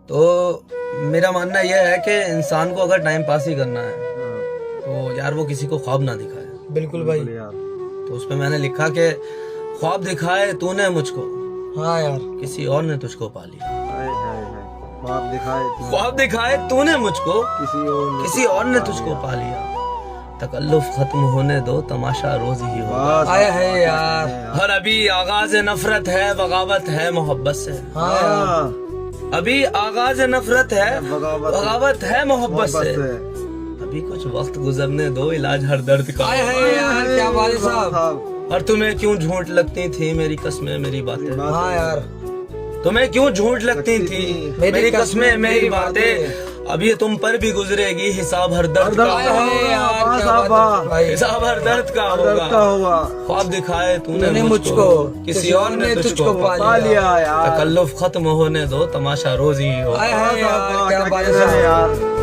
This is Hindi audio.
तो मेरा मानना यह है कि इंसान को अगर टाइम पास ही करना है तो यार वो किसी को ख्वाब ना दिखाए। बिल्कुल भाई। तो उसमें मैंने लिखा कि ख्वाब दिखाए तूने मुझको, हाँ यार, किसी और ने तुझको पा लिया। ख्वाब दिखाए तूने मुझको, किसी और ने तुझको पा लिया। तकल्लुफ खत्म होने दो, तमाशा रोज ही होगा। आया है यार। और अभी आगाज नफरत है, बगावत है मोहब्बत से। हाँ यार, अभी आगाज नफरत है, बगावत है मोहब्बत से। अभी कुछ वक्त गुजरने दो, इलाज हर दर्द का। आया है यार, क्या वाली साहब। और तुम्हें क्यों झूठ लगती थी मेरी कस्में मेरी बातें। हाँ यार, तुम्हें क्यों झूठ लगती थी मेरी कस्में मेरी बातें। अभी तुम पर भी गुजरेगी हिसाब हर दर्द का। हिसाब हर दर्द का होगा। ख्वाब दिखाए तूने मुझको, किसी और ने तुझको पा लिया। तकल्लुफ खत्म होने दो, तमाशा रोज ही होगा। आया है यार, क्या बात है यार।